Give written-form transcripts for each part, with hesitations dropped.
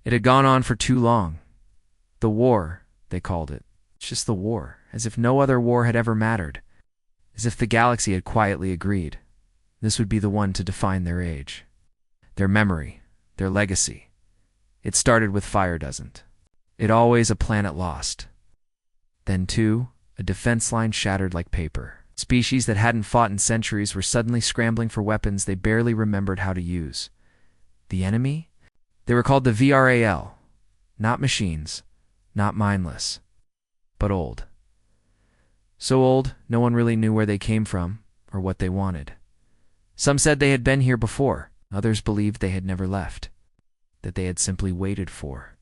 It had gone on for too long. The war, they called it. It's just the war, as if no other war had ever mattered. As if the galaxy had quietly agreed. This would be the one to define their age. Their memory, their legacy. It started with fire, doesn't it? Always a planet lost. Then, too, a defense line shattered like paper. Species that hadn't fought in centuries were suddenly scrambling for weapons they barely remembered how to use. The enemy? They were called the VRAL. Not machines, not mindless, but old. So old, no one really knew where they came from or what they wanted. Some said they had been here before. Others believed they had never left, that they had simply waited for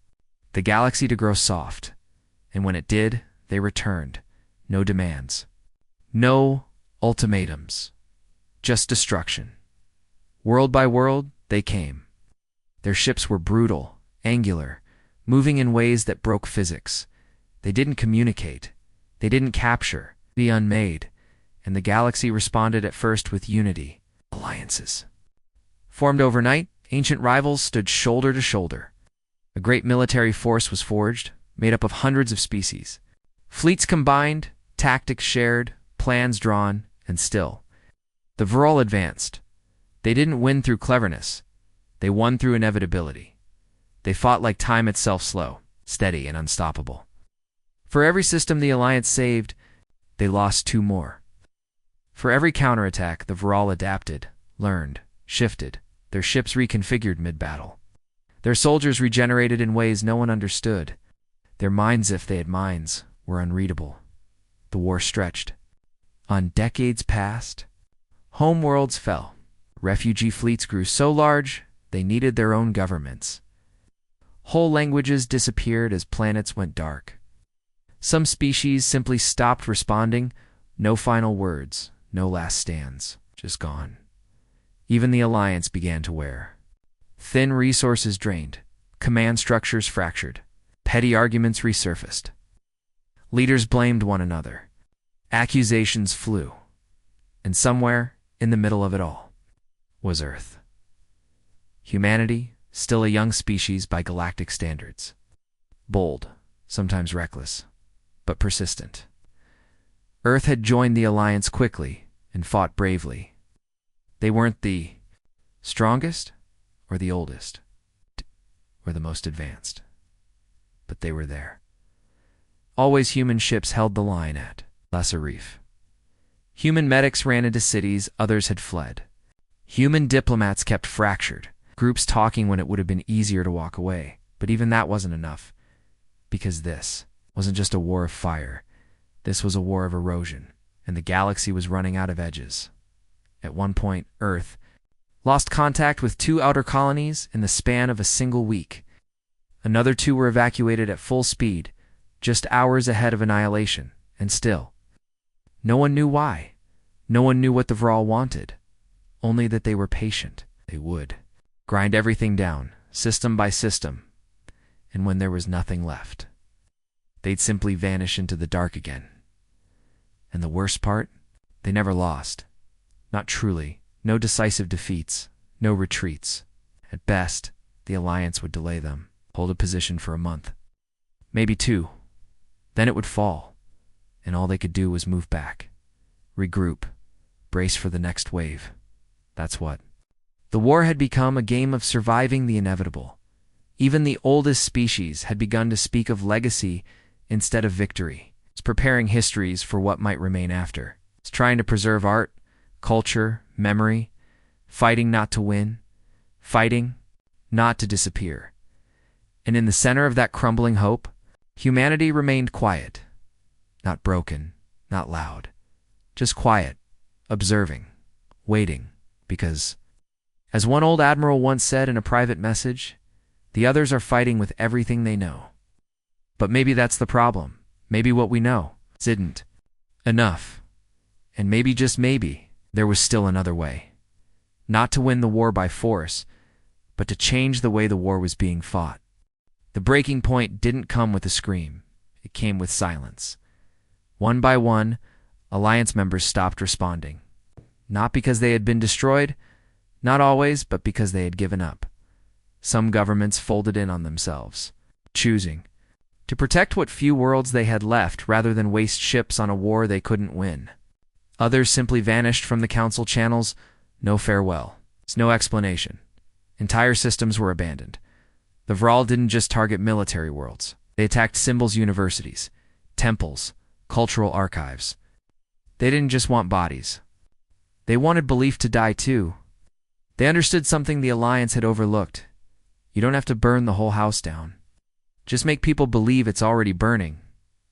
the galaxy to grow soft. And when it did, they returned. No demands. No ultimatums. Just destruction. World by world, they came. Their ships were brutal, angular, moving in ways that broke physics. They didn't communicate. They didn't capture the unmade. And the galaxy responded at first with unity. Alliances. Formed overnight, ancient rivals stood shoulder to shoulder. A great military force was forged, made up of hundreds of species. Fleets combined, tactics shared, plans drawn, and still. The Vrol advanced. They didn't win through cleverness. They won through inevitability. They fought like time itself, slow, steady, and unstoppable. For every system the Alliance saved, they lost two more. For every counterattack, the Vrol adapted, learned, shifted. Their ships reconfigured mid-battle. Their soldiers regenerated in ways no one understood. Their minds, if they had minds, were unreadable. The war stretched. On decades past, home worlds fell. Refugee fleets grew so large, they needed their own governments. Whole languages disappeared as planets went dark. Some species simply stopped responding. No final words, no last stands, just gone. Even the Alliance began to wear. Thin resources drained, command structures fractured, petty arguments resurfaced. Leaders blamed one another. Accusations flew. And somewhere, in the middle of it all, was Earth. Humanity, still a young species by galactic standards. Bold, sometimes reckless, but persistent. Earth had joined the Alliance quickly and fought bravely. They weren't the strongest or the oldest or the most advanced, but they were there. Always human ships held the line at Lesser Reef. Human medics ran into cities others had fled. Human diplomats kept fractured, groups talking when it would have been easier to walk away. But even that wasn't enough, because this wasn't just a war of fire. This was a war of erosion, and the galaxy was running out of edges. At one point, Earth lost contact with two outer colonies in the span of a single week. Another two were evacuated at full speed, just hours ahead of annihilation, and still. No one knew why. No one knew what the Vrol wanted. Only that they were patient. They would grind everything down, system by system, and when there was nothing left, they'd simply vanish into the dark again. And the worst part? They never lost. Not truly. No decisive defeats. No retreats. At best, the Alliance would delay them, hold a position for a month. Maybe two. Then it would fall, and all they could do was move back, regroup, brace for the next wave. That's what. The war had become a game of surviving the inevitable. Even the oldest species had begun to speak of legacy instead of victory. It's preparing histories for what might remain after. It's trying to preserve art, culture, memory, fighting not to win, fighting not to disappear. And in the center of that crumbling hope, humanity remained quiet, not broken, not loud, just quiet, observing, waiting, because, as one old admiral once said in a private message, the others are fighting with everything they know. But maybe that's the problem. Maybe what we know isn't enough. And maybe, just maybe, there was still another way. Not to win the war by force, but to change the way the war was being fought. The breaking point didn't come with a scream. It came with silence. One by one, Alliance members stopped responding. Not because they had been destroyed, not always, but because they had given up. Some governments folded in on themselves, choosing to protect what few worlds they had left rather than waste ships on a war they couldn't win. Others simply vanished from the council channels, no farewell. It's no explanation. Entire systems were abandoned. The Vral didn't just target military worlds. They attacked symbols universities, temples, cultural archives. They didn't just want bodies. They wanted belief to die too. They understood something the Alliance had overlooked. You don't have to burn the whole house down. Just make people believe it's already burning.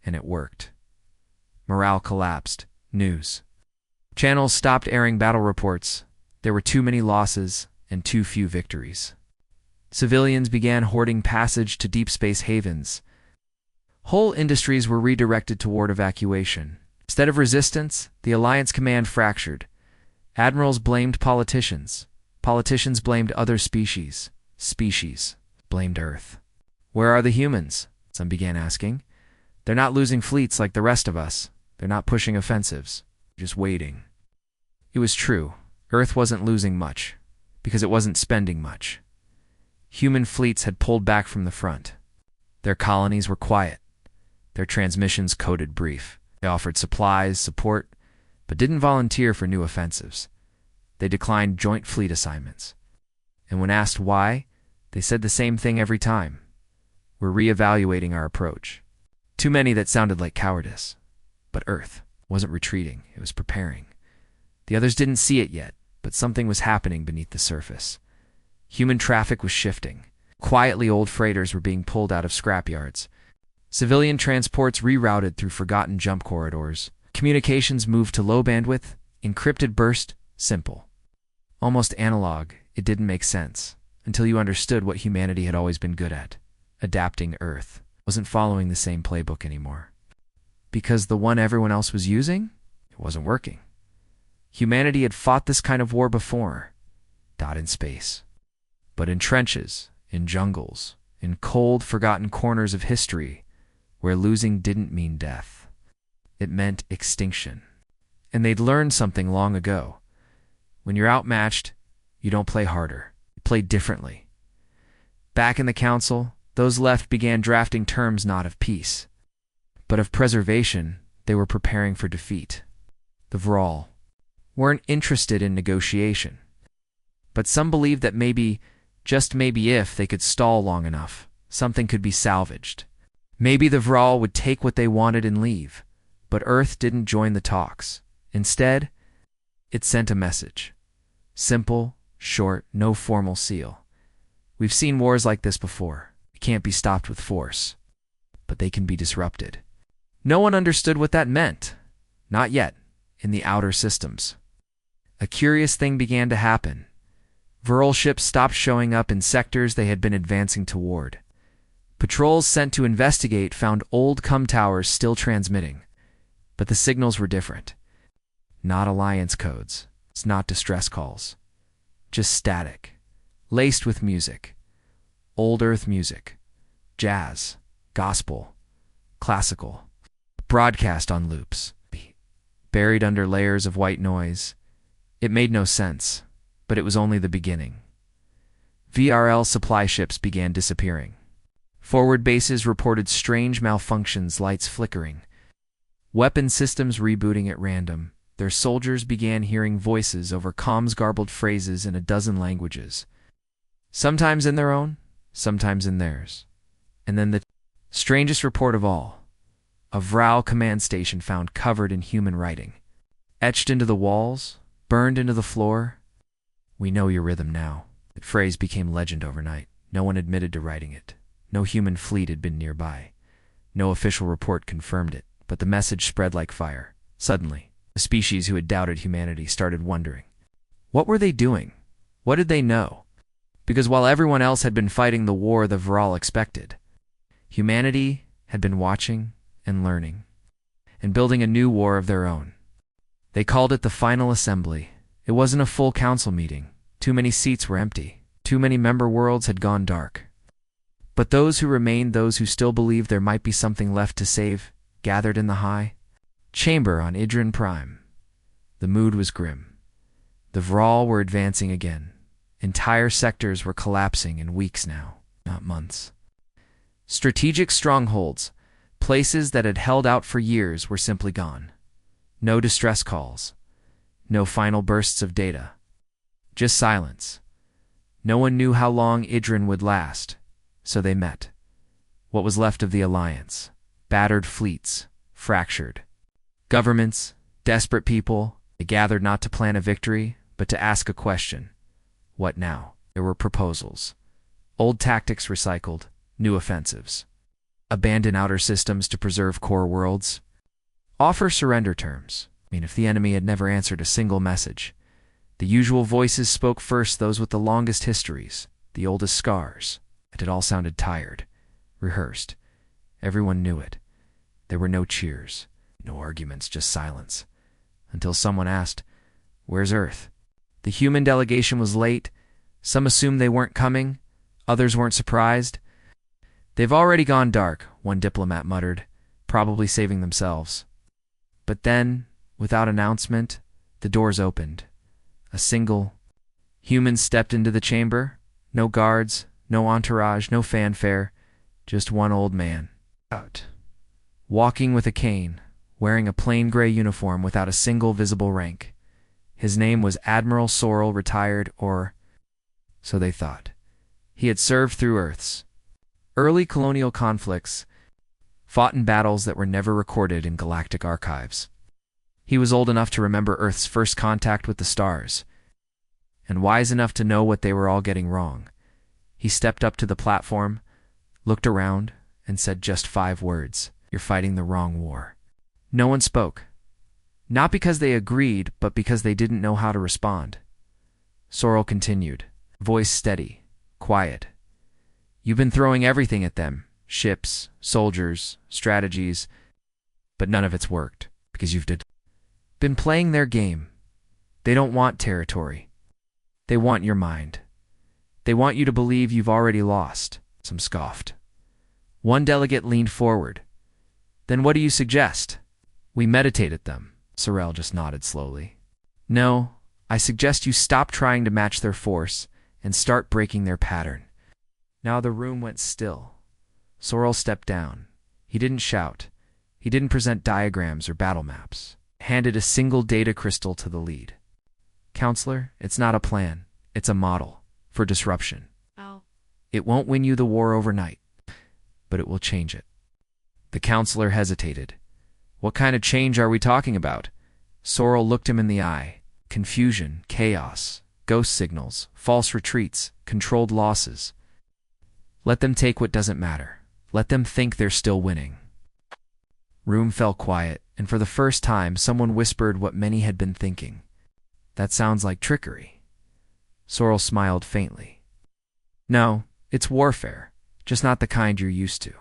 And it worked. Morale collapsed. News channels stopped airing battle reports. There were too many losses and too few victories. Civilians began hoarding passage to deep space havens. Whole industries were redirected toward evacuation. Instead of resistance, the Alliance command fractured. Admirals blamed politicians. Politicians blamed other species. Species blamed Earth. Where are the humans? Some began asking. They're not losing fleets like the rest of us. They're not pushing offensives. Just waiting. It was true. Earth wasn't losing much, because it wasn't spending much. Human fleets had pulled back from the front. Their colonies were quiet. Their transmissions coded brief. They offered supplies, support, but didn't volunteer for new offensives. They declined joint fleet assignments. And when asked why, they said the same thing every time. We're reevaluating our approach. Too many that sounded like cowardice. But Earth wasn't retreating, it was preparing. The others didn't see it yet, but something was happening beneath the surface. Human traffic was shifting. Quietly, old freighters were being pulled out of scrapyards. Civilian transports rerouted through forgotten jump corridors. Communications moved to low bandwidth, encrypted burst, simple. Almost analog, it didn't make sense, until you understood what humanity had always been good at. Adapting Earth wasn't following the same playbook anymore. Because the one everyone else was using, it wasn't working. Humanity had fought this kind of war before, not in space, but in trenches, in jungles, in cold, forgotten corners of history, where losing didn't mean death. It meant extinction. And they'd learned something long ago. When you're outmatched, you don't play harder. You play differently. Back in the council, those left began drafting terms not of peace, but of preservation. They were preparing for defeat. The Vral weren't interested in negotiation, but some believed that maybe, just maybe if they could stall long enough, something could be salvaged. Maybe the Vral would take what they wanted and leave, but Earth didn't join the talks. Instead, it sent a message. Simple, short, no formal seal. We've seen wars like this before. They can't be stopped with force, but they can be disrupted. No one understood what that meant. Not yet, in the outer systems. A curious thing began to happen. Vral ships stopped showing up in sectors they had been advancing toward. Patrols sent to investigate found old com towers still transmitting, but the signals were different. Not Alliance codes. It's not distress calls. Just static, laced with music. Old Earth music. Jazz, gospel, classical. Broadcast on loops. Buried under layers of white noise. It made no sense, but it was only the beginning. VRL supply ships began disappearing. Forward bases reported strange malfunctions, lights flickering. Weapon systems rebooting at random. Their soldiers began hearing voices over comms, garbled phrases in a dozen languages. Sometimes in their own, sometimes in theirs. And then the strangest report of all. A Vral command station found covered in human writing. Etched into the walls, burned into the floor. We know your rhythm now. That phrase became legend overnight. No one admitted to writing it. No human fleet had been nearby. No official report confirmed it, but the message spread like fire. Suddenly, the species who had doubted humanity started wondering. What were they doing? What did they know? Because while everyone else had been fighting the war the Vral expected, humanity had been watching and learning, and building a new war of their own. They called it the Final Assembly. It wasn't a full council meeting. Too many seats were empty. Too many member worlds had gone dark. But those who remained, those who still believed there might be something left to save, gathered in the high chamber on Idrin Prime. The mood was grim. The Vral were advancing again. Entire sectors were collapsing in weeks now, not months. Strategic strongholds, places that had held out for years, were simply gone. No distress calls. No final bursts of data. Just silence. No one knew how long Idrin would last, so they met. What was left of the alliance. Battered fleets, fractured. Governments, desperate people, they gathered not to plan a victory, but to ask a question. What now? There were proposals. Old tactics recycled, new offensives. Abandon outer systems to preserve core worlds. Offer surrender terms. If the enemy had never answered a single message. The usual voices spoke first, those with the longest histories, the oldest scars. And it all sounded tired, rehearsed. Everyone knew it. There were no cheers, no arguments, just silence. Until someone asked, "Where's Earth?" The human delegation was late. Some assumed they weren't coming. Others weren't surprised. "They've already gone dark," one diplomat muttered, probably saving themselves. But then, without announcement, the doors opened. A single human stepped into the chamber. No guards, no entourage, no fanfare. Just one old man. Out. Walking with a cane, wearing a plain gray uniform without a single visible rank. His name was Admiral Sorrel, retired, or so they thought. He had served through Earth's early colonial conflicts, fought in battles that were never recorded in galactic archives. He was old enough to remember Earth's first contact with the stars, and wise enough to know what they were all getting wrong. He stepped up to the platform, looked around, and said just 5 words. "You're fighting the wrong war." No one spoke. Not because they agreed, but because they didn't know how to respond. Sorrel continued, voice steady, quiet. "You've been throwing everything at them, ships, soldiers, strategies, but none of it's worked, because you've been playing their game. They don't want territory. They want your mind. They want you to believe you've already lost." Some scoffed. One delegate leaned forward. "Then what do you suggest?" "We meditate at them." Sorrel just nodded slowly. "No, I suggest you stop trying to match their force and start breaking their pattern." Now the room went still. Sorrel stepped down. He didn't shout. He didn't present diagrams or battle maps. Handed a single data crystal to the lead. "Counselor, it's not a plan. It's a model for disruption. Oh. It won't win you the war overnight, but it will change it." The counselor hesitated. "What kind of change are we talking about?" Sorrel looked him in the eye. "Confusion, chaos, ghost signals, false retreats, controlled losses. Let them take what doesn't matter. Let them think they're still winning." Room fell quiet, and for the first time someone whispered what many had been thinking. "That sounds like trickery." Sorrel smiled faintly. "No, it's warfare, just not the kind you're used to."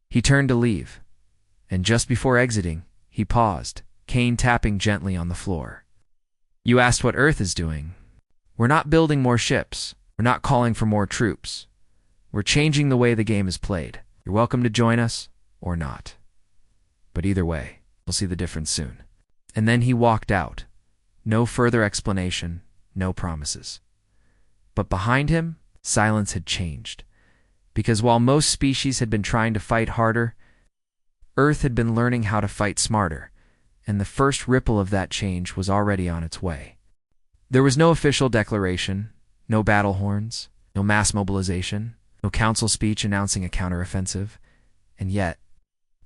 He turned to leave, and just before exiting, he paused, cane tapping gently on the floor. "You asked what Earth is doing. We're not building more ships. We're not calling for more troops. We're changing the way the game is played. You're welcome to join us, or not. But either way, we'll see the difference soon." And then he walked out. No further explanation, no promises. But behind him, silence had changed. Because while most species had been trying to fight harder, Earth had been learning how to fight smarter, and the first ripple of that change was already on its way. There was no official declaration, no battle horns, no mass mobilization, no council speech announcing a counteroffensive, and yet,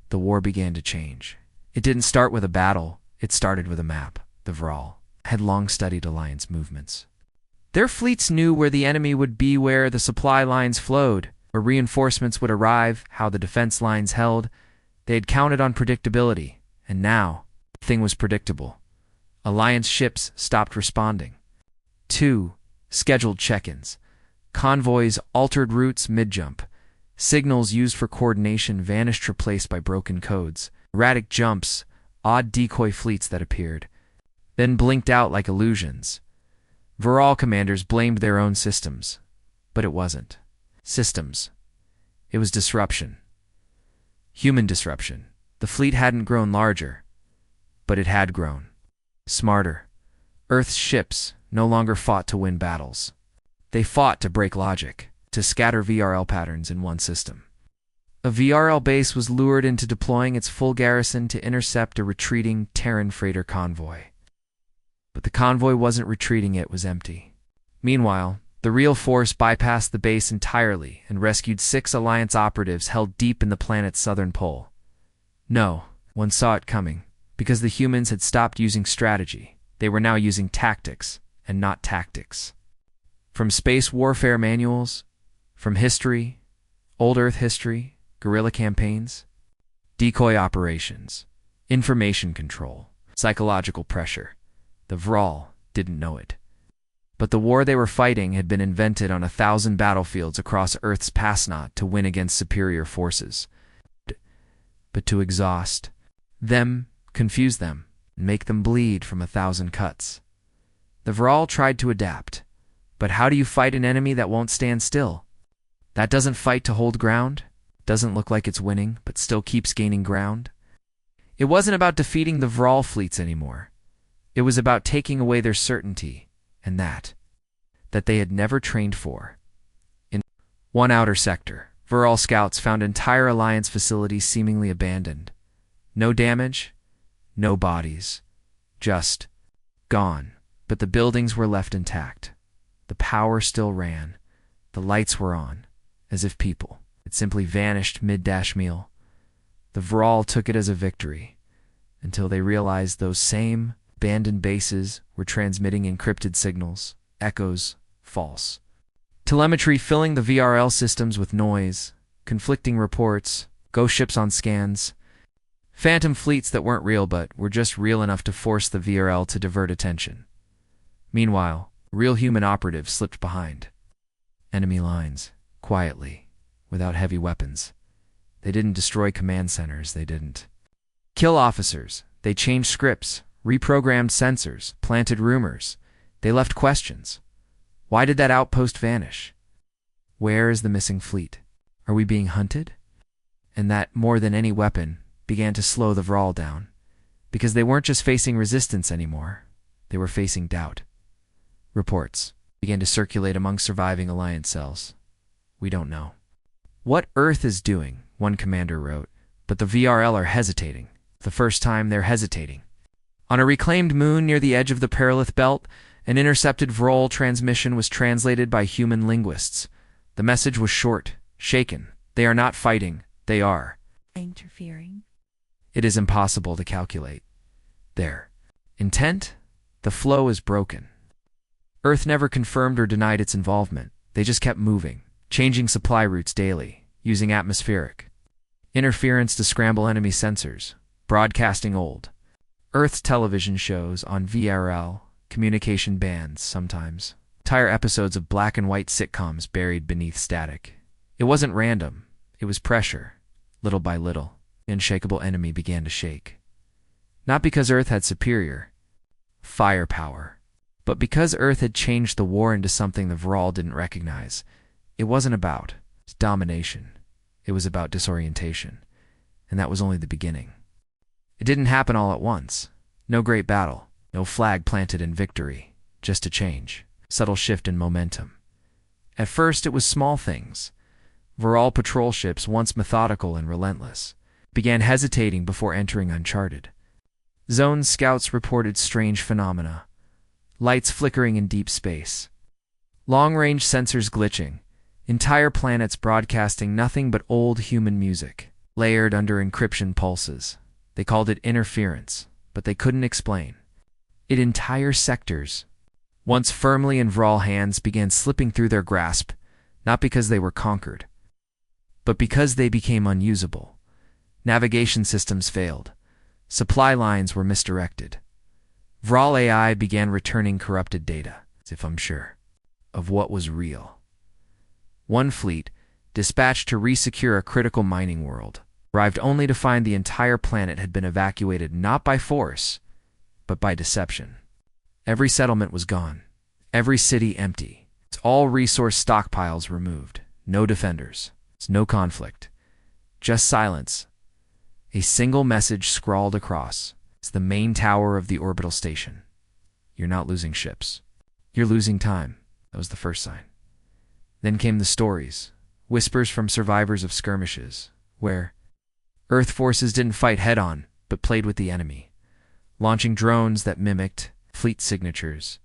the war began to change. It didn't start with a battle, it started with a map. The Vral had long studied Alliance movements. Their fleets knew where the enemy would be, where the supply lines flowed, where reinforcements would arrive, how the defense lines held. They had counted on predictability, and now, the thing was predictable. Alliance ships stopped responding. 2 scheduled check-ins. Convoys altered routes mid-jump. Signals used for coordination vanished, replaced by broken codes. Erratic jumps, odd decoy fleets that appeared, then blinked out like illusions. Vral commanders blamed their own systems, but it wasn't systems. It was disruption. Human disruption. The fleet hadn't grown larger, but it had grown smarter. Earth's ships no longer fought to win battles. They fought to break logic, to scatter VRL patterns in one system. A VRL base was lured into deploying its full garrison to intercept a retreating Terran freighter convoy. But the convoy wasn't retreating, it was empty. Meanwhile, the real force bypassed the base entirely and rescued 6 Alliance operatives held deep in the planet's southern pole. No, one saw it coming, because the humans had stopped using strategy. They were now using tactics, and not tactics. From space warfare manuals, from history, old Earth history, guerrilla campaigns, decoy operations, information control, psychological pressure. The Vral didn't know it. But the war they were fighting had been invented on 1,000 battlefields across Earth's past, not to win against superior forces, but to exhaust them, confuse them, and make them bleed from 1,000 cuts. The Vral tried to adapt, but how do you fight an enemy that won't stand still? That doesn't fight to hold ground, doesn't look like it's winning, but still keeps gaining ground? It wasn't about defeating the Vral fleets anymore. It was about taking away their certainty, and that they had never trained for. In one outer sector, Vral scouts found entire Alliance facilities seemingly abandoned. No damage, no bodies, just gone. But the buildings were left intact. The power still ran. The lights were on, as if people had simply vanished mid-meal. The Vral took it as a victory, until they realized those same abandoned bases were transmitting encrypted signals, echoes, false telemetry filling the VRL systems with noise, conflicting reports, ghost ships on scans, phantom fleets that weren't real but were just real enough to force the VRL to divert attention. Meanwhile, real human operatives slipped behind enemy lines, quietly, without heavy weapons. They didn't destroy command centers, they didn't kill officers, they changed scripts, reprogrammed sensors, planted rumors. They left questions. Why did that outpost vanish? Where is the missing fleet? Are we being hunted? And that, more than any weapon, began to slow the Vral down, because they weren't just facing resistance anymore. They were facing doubt. Reports began to circulate among surviving Alliance cells. We don't know what Earth is doing, one commander wrote, but the VRL are hesitating. The first time they're hesitating. On a reclaimed moon near the edge of the Perilith Belt, an intercepted Vral transmission was translated by human linguists. The message was short, shaken. They are not fighting, they are interfering. It is impossible to calculate their intent. The flow is broken. Earth never confirmed or denied its involvement. They just kept moving, changing supply routes daily, using atmospheric interference to scramble enemy sensors, broadcasting old Earth's television shows on VRL, communication bands sometimes, entire episodes of black and white sitcoms buried beneath static. It wasn't random, it was pressure. Little by little, the unshakable enemy began to shake. Not because Earth had superior firepower, but because Earth had changed the war into something the Vral didn't recognize. It wasn't about domination, it was about disorientation, and that was only the beginning. It didn't happen all at once. No great battle, no flag planted in victory, just a change, subtle shift in momentum. At first it was small things. Vral patrol ships, once methodical and relentless, began hesitating before entering uncharted zones. Scouts reported strange phenomena, lights flickering in deep space, long-range sensors glitching, entire planets broadcasting nothing but old human music, layered under encryption pulses. They called it interference, but they couldn't explain it. Entire sectors, once firmly in Vral hands, began slipping through their grasp, not because they were conquered, but because they became unusable. Navigation systems failed. Supply lines were misdirected. Vral AI began returning corrupted data, as if unsure of what was real. One fleet, dispatched to resecure a critical mining world, arrived only to find the entire planet had been evacuated not by force, but by deception. Every settlement was gone, every city empty, all resource stockpiles removed, no defenders, no conflict, just silence. A single message scrawled across. It's the main tower of the orbital station. You're not losing ships. You're losing time. That was the first sign. Then came the stories, whispers from survivors of skirmishes, where Earth forces didn't fight head-on, but played with the enemy, launching drones that mimicked fleet signatures,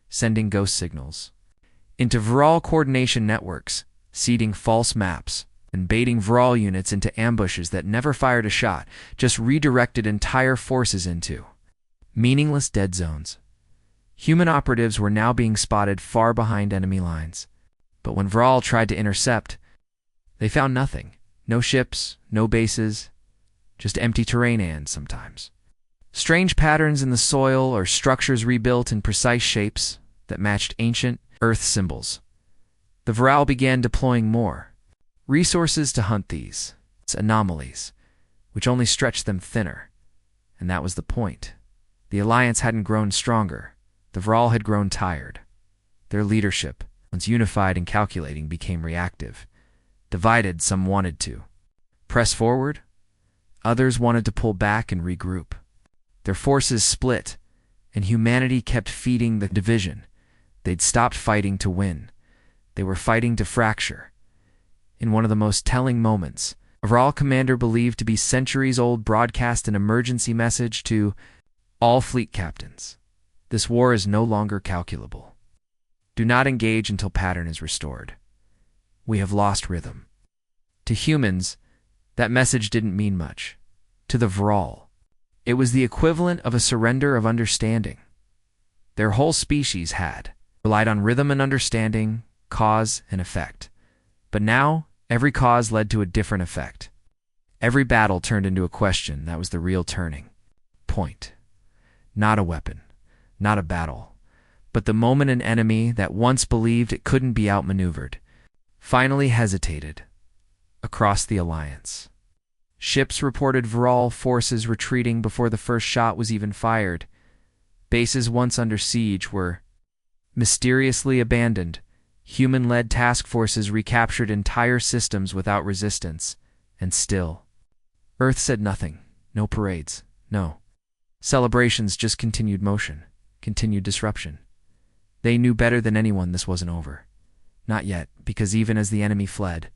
sending ghost signals into Vral coordination networks, seeding false maps, and baiting Vral units into ambushes that never fired a shot, just redirected entire forces into meaningless dead zones. Human operatives were now being spotted far behind enemy lines. But when Vral tried to intercept, they found nothing. No ships, no bases, just empty terrain and, sometimes, strange patterns in the soil or structures rebuilt in precise shapes that matched ancient Earth symbols. The Vral began deploying more resources to hunt these anomalies, which only stretched them thinner. And that was the point. The Alliance hadn't grown stronger. The Vral had grown tired. Their leadership, once unified and calculating, became reactive. Divided, some wanted to press forward. Others wanted to pull back and regroup. Their forces split, and humanity kept feeding the division. They'd stopped fighting to win. They were fighting to fracture. In one of the most telling moments, a Vral commander believed to be centuries-old broadcast an emergency message to all fleet captains. This war is no longer calculable. Do not engage until pattern is restored. We have lost rhythm. To humans, that message didn't mean much. To the Vral, it was the equivalent of a surrender of understanding. Their whole species had relied on rhythm and understanding, cause and effect. But now, every cause led to a different effect. Every battle turned into a question. That was the real turning point. Not a weapon, not a battle, but the moment an enemy that once believed it couldn't be outmaneuvered finally hesitated across the Alliance. Ships reported Vral forces retreating before the first shot was even fired. Bases once under siege were mysteriously abandoned. Human-led task forces recaptured entire systems without resistance. And still, Earth said nothing. No parades. No celebrations, just continued motion, continued disruption. They knew better than anyone this wasn't over. Not yet, because even as the enemy fled,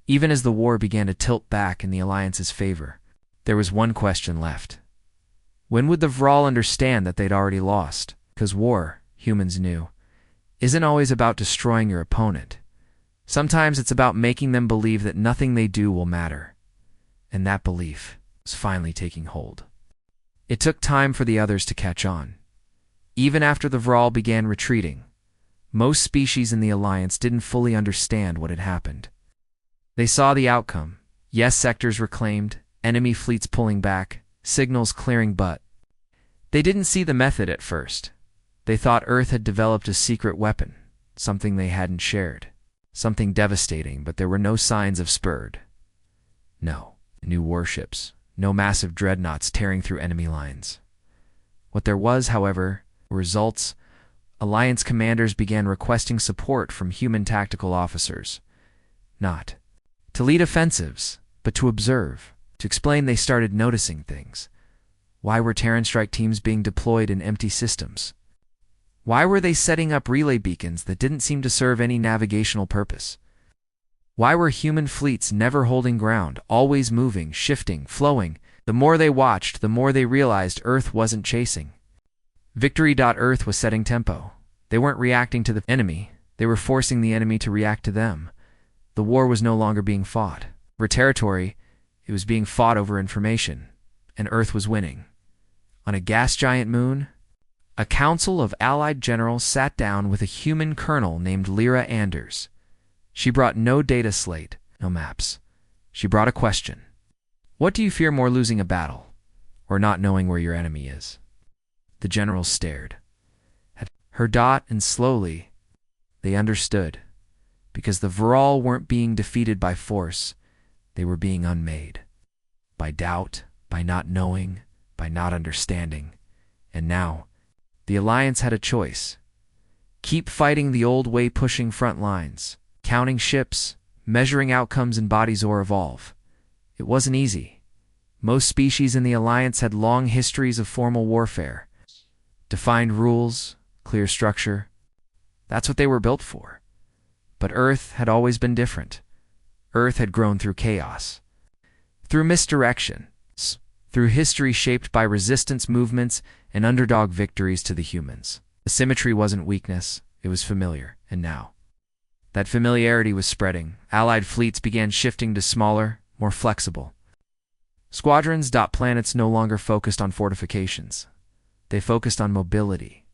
even as the war began to tilt back in the Alliance's favor, there was one question left. When would the Vral understand that they'd already lost? Because war, humans knew, isn't always about destroying your opponent. Sometimes it's about making them believe that nothing they do will matter. And that belief was finally taking hold. It took time for the others to catch on. Even after the Vral began retreating, most species in the Alliance didn't fully understand what had happened. They saw the outcome. Yes, sectors reclaimed, enemy fleets pulling back, signals clearing, but they didn't see the method at first. They thought Earth had developed a secret weapon, something they hadn't shared, something devastating, but there were no signs of spurred. No new warships, no massive dreadnoughts tearing through enemy lines. What there was, however, were results. Alliance commanders began requesting support from human tactical officers. Not to lead offensives, but to observe. To explain, they started noticing things. Why were Terran strike teams being deployed in empty systems? Why were they setting up relay beacons that didn't seem to serve any navigational purpose? Why were human fleets never holding ground, always moving, shifting, flowing? The more they watched, the more they realized Earth wasn't chasing. Victory.Earth was setting tempo. They weren't reacting to the enemy. They were forcing the enemy to react to them. The war was no longer being fought over territory. It was being fought over information. And Earth was winning. On a gas giant moon, a council of allied generals sat down with a human colonel named Lyra Anders. She brought no data slate, no maps. She brought a question. What do you fear more, losing a battle, or not knowing where your enemy is? The generals stared at her and slowly they understood. Because the Vral weren't being defeated by force, they were being unmade. By doubt, by not knowing, by not understanding. And now, the Alliance had a choice. Keep fighting the old way, pushing front lines, counting ships, measuring outcomes in bodies, or evolve. It wasn't easy. Most species in the Alliance had long histories of formal warfare. Defined rules, clear structure. That's what they were built for. But Earth had always been different. Earth had grown through chaos, through misdirection, through history shaped by resistance movements and underdog victories to the humans. The symmetry wasn't weakness, it was familiar, and now that familiarity was spreading. Allied fleets began shifting to smaller, more flexible squadrons. Planets no longer focused on fortifications. They focused on mobility.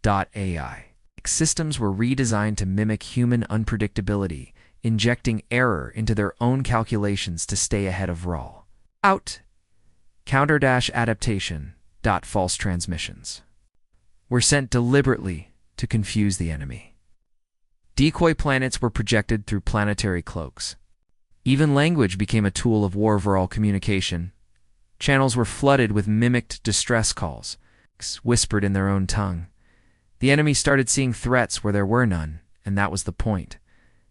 AI. Systems were redesigned to mimic human unpredictability, injecting error into their own calculations to stay ahead of raw. Counter-adaptation. False transmissions were sent deliberately to confuse the enemy. Decoy planets were projected through planetary cloaks. Even language became a tool of war-overall communication. Channels were flooded with mimicked distress calls, whispered in their own tongue. The enemy started seeing threats where there were none, and that was the point.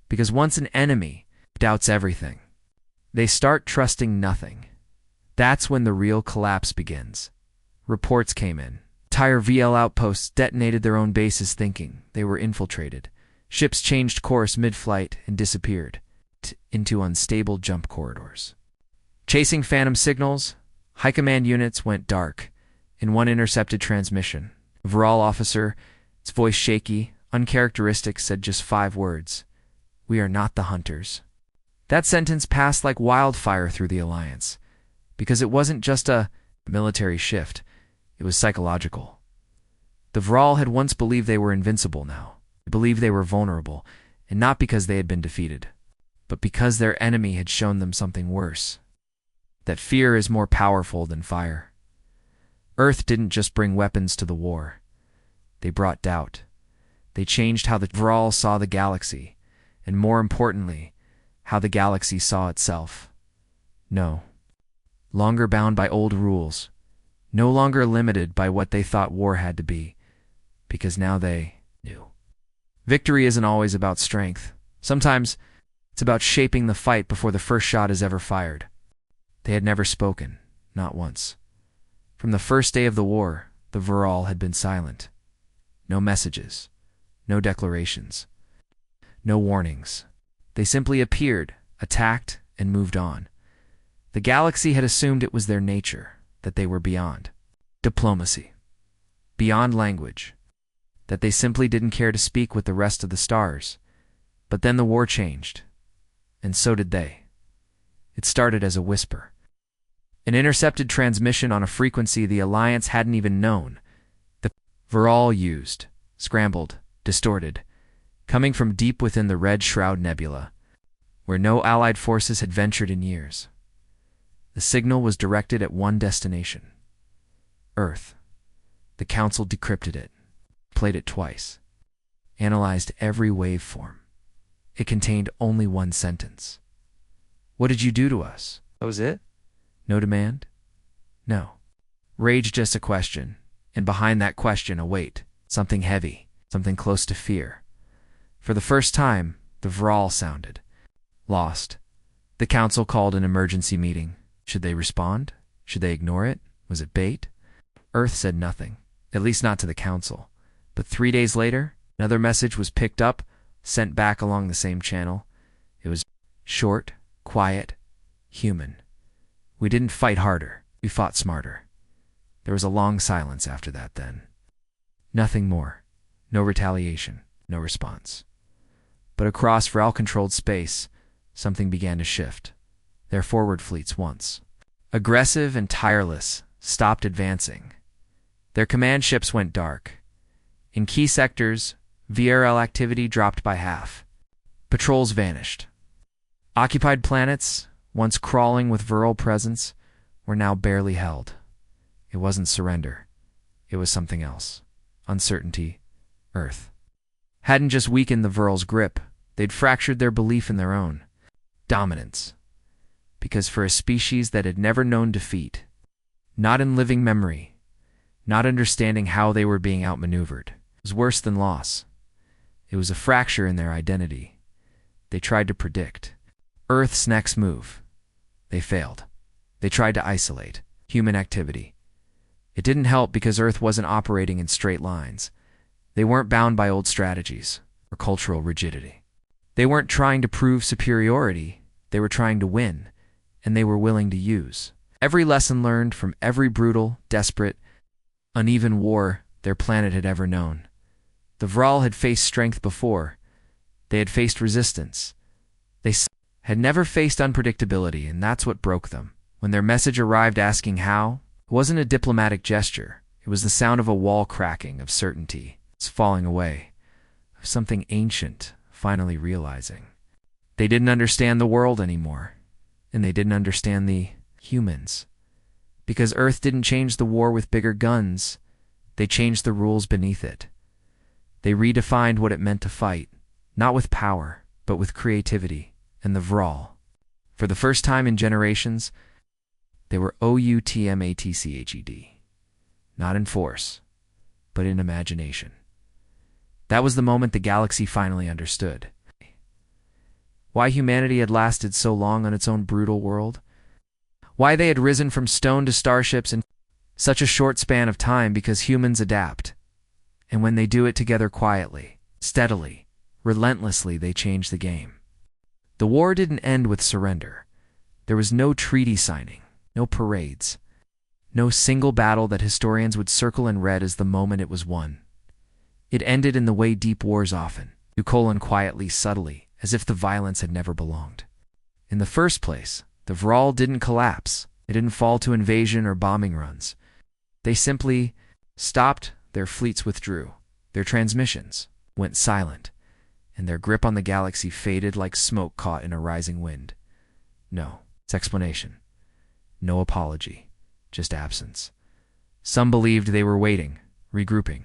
Because once an enemy doubts everything, they start trusting nothing. That's when the real collapse begins. Reports came in. Entire VL outposts detonated their own bases thinking they were infiltrated. Ships changed course mid-flight and disappeared into unstable jump corridors. Chasing phantom signals, high command units went dark. In one intercepted transmission, a Viral officer, its voice shaky, uncharacteristic, said just 5 words. "We are not the hunters." That sentence passed like wildfire through the Alliance, because it wasn't just a military shift, it was psychological. The Viral had once believed they were invincible now. They believed they were vulnerable, and not because they had been defeated, but because their enemy had shown them something worse. That fear is more powerful than fire. Earth didn't just bring weapons to the war. They brought doubt. They changed how the Viral saw the galaxy, and more importantly, how the galaxy saw itself. No longer bound by old rules, no longer limited by what they thought war had to be, because now they knew. Victory isn't always about strength. Sometimes it's about shaping the fight before the first shot is ever fired. They had never spoken, not once. From the first day of the war, the Viral had been silent. No messages, no declarations, no warnings. They simply appeared, attacked, and moved on. The galaxy had assumed it was their nature, that they were beyond diplomacy, beyond language, that they simply didn't care to speak with the rest of the stars. But then the war changed, and so did they. It started as a whisper. An intercepted transmission on a frequency the Alliance hadn't even known. The Viral used, scrambled, distorted, coming from deep within the Red Shroud Nebula, where no Allied forces had ventured in years. The signal was directed at one destination: Earth. The Council decrypted it, played it twice, analyzed every waveform. It contained only one sentence. "What did you do to us?" That was it? No demand? No. Rage, just a question, and behind that question a weight, something heavy, something close to fear. For the first time, the Viral sounded. Lost. The Council called an emergency meeting. Should they respond? Should they ignore it? Was it bait? Earth said nothing, at least not to the Council. But 3 days later, another message was picked up, sent back along the same channel. It was short, quiet, human. "We didn't fight harder, we fought smarter." There was a long silence after that then. Nothing more. No retaliation, no response. But across Viral-controlled space, something began to shift. Their forward fleets, once aggressive and tireless, stopped advancing. Their command ships went dark. In key sectors, VRL activity dropped by half. Patrols vanished. Occupied planets, once crawling with Viral presence, were now barely held. It wasn't surrender. It was something else. Uncertainty. Earth hadn't just weakened the Viral's grip, they'd fractured their belief in their own dominance. Because for a species that had never known defeat, not in living memory, not understanding how they were being outmaneuvered, it was worse than loss. It was a fracture in their identity. They tried to predict Earth's next move. They failed. They tried to isolate human activity. It didn't help because Earth wasn't operating in straight lines. They weren't bound by old strategies or cultural rigidity. They weren't trying to prove superiority, they were trying to win, and they were willing to use every lesson learned from every brutal, desperate, uneven war their planet had ever known. The Vral had faced strength before. They had faced resistance. They had never faced unpredictability, and that's what broke them. When their message arrived asking how, it wasn't a diplomatic gesture. It was the sound of a wall cracking, of certainty. It's falling away, of something ancient finally realizing. They didn't understand the world anymore, and they didn't understand the humans. Because Earth didn't change the war with bigger guns, they changed the rules beneath it. They redefined what it meant to fight, not with power, but with creativity and the Vral. For the first time in generations, they were outmatched. Not in force, but in imagination. That was the moment the galaxy finally understood. Why humanity had lasted so long on its own brutal world. Why they had risen from stone to starships in such a short span of time, because humans adapt. And when they do it together quietly, steadily, relentlessly, they change the game. The war didn't end with surrender. There was no treaty signing, no parades, no single battle that historians would circle in red as the moment it was won. It ended in the way deep wars often do, quietly, subtly, as if the violence had never belonged. In the first place, the Vral didn't collapse. They didn't fall to invasion or bombing runs. They simply stopped. Their fleets withdrew, their transmissions went silent, and their grip on the galaxy faded like smoke caught in a rising wind. No explanation, no apology, just absence. Some believed they were waiting, regrouping.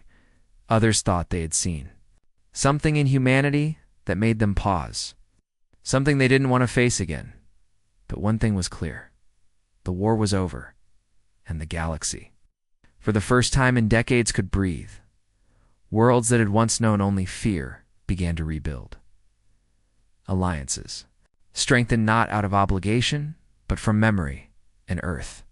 Others thought they had seen something in humanity that made them pause, something they didn't want to face again. But one thing was clear. The war was over, and the galaxy, for the first time in decades, could breathe. Worlds that had once known only fear began to rebuild. Alliances, strengthened not out of obligation, but from memory and Earth.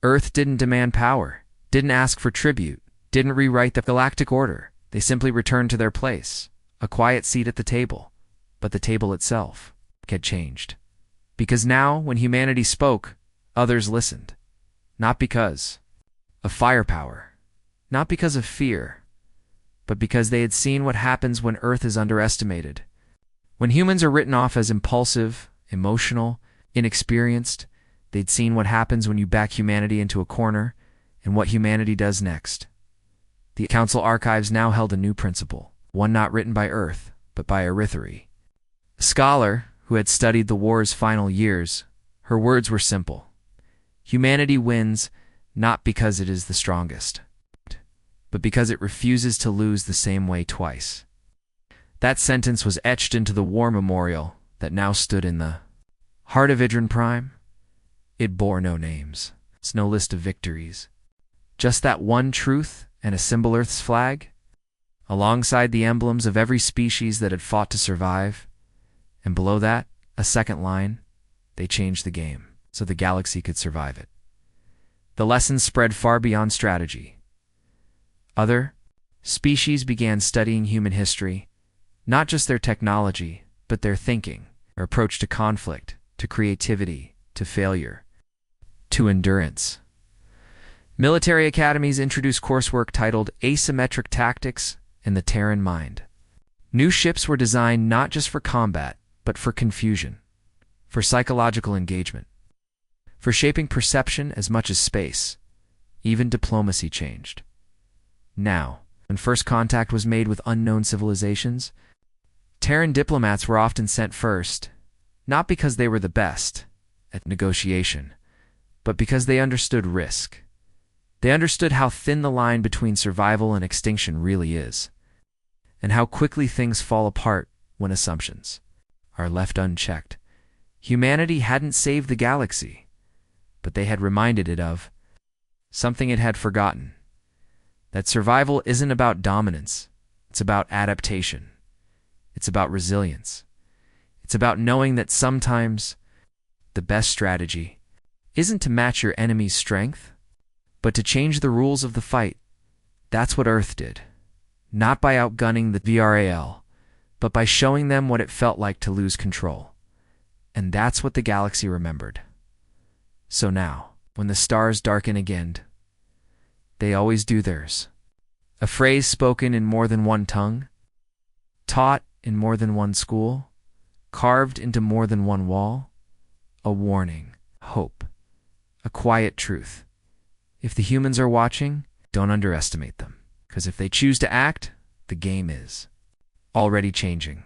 Earth didn't demand power, didn't ask for tribute, didn't rewrite the galactic order. They simply returned to their place, a quiet seat at the table. But the table itself had changed. Because now, when humanity spoke, others listened. Not because of firepower, not because of fear, but because they had seen what happens when Earth is underestimated. When humans are written off as impulsive, emotional, inexperienced, they'd seen what happens when you back humanity into a corner and what humanity does next. The Council archives now held a new principle, one not written by Earth, but by Arithari, a scholar who had studied the war's final years. Her words were simple. Humanity wins not because it is the strongest, but because it refuses to lose the same way twice. That sentence was etched into the war memorial that now stood in the heart of Idran Prime. It bore no names, no list of victories, just that one truth and a symbol, Earth's flag, alongside the emblems of every species that had fought to survive, and below that, a second line. They changed the game so the galaxy could survive it. The lessons spread far beyond strategy. Other species began studying human history, not just their technology, but their thinking, their approach to conflict, to creativity, to failure, to endurance. Military academies introduced coursework titled Asymmetric Tactics and the Terran Mind. New ships were designed not just for combat, but for confusion, for psychological engagement, for shaping perception as much as space. Even diplomacy changed. Now, when first contact was made with unknown civilizations, Terran diplomats were often sent first, not because they were the best at negotiation, but because they understood risk. They understood how thin the line between survival and extinction really is, and how quickly things fall apart when assumptions are left unchecked. Humanity hadn't saved the galaxy, but they had reminded it of something it had forgotten. That survival isn't about dominance. It's about adaptation. It's about resilience. It's about knowing that sometimes the best strategy isn't to match your enemy's strength, but to change the rules of the fight. That's what Earth did. Not by outgunning the VRAL, but by showing them what it felt like to lose control. And that's what the galaxy remembered. So now, when the stars darken again, they always do theirs. A phrase spoken in more than one tongue, taught in more than one school, carved into more than one wall, a warning, hope, a quiet truth. If the humans are watching, don't underestimate them, because if they choose to act, the game is already changing.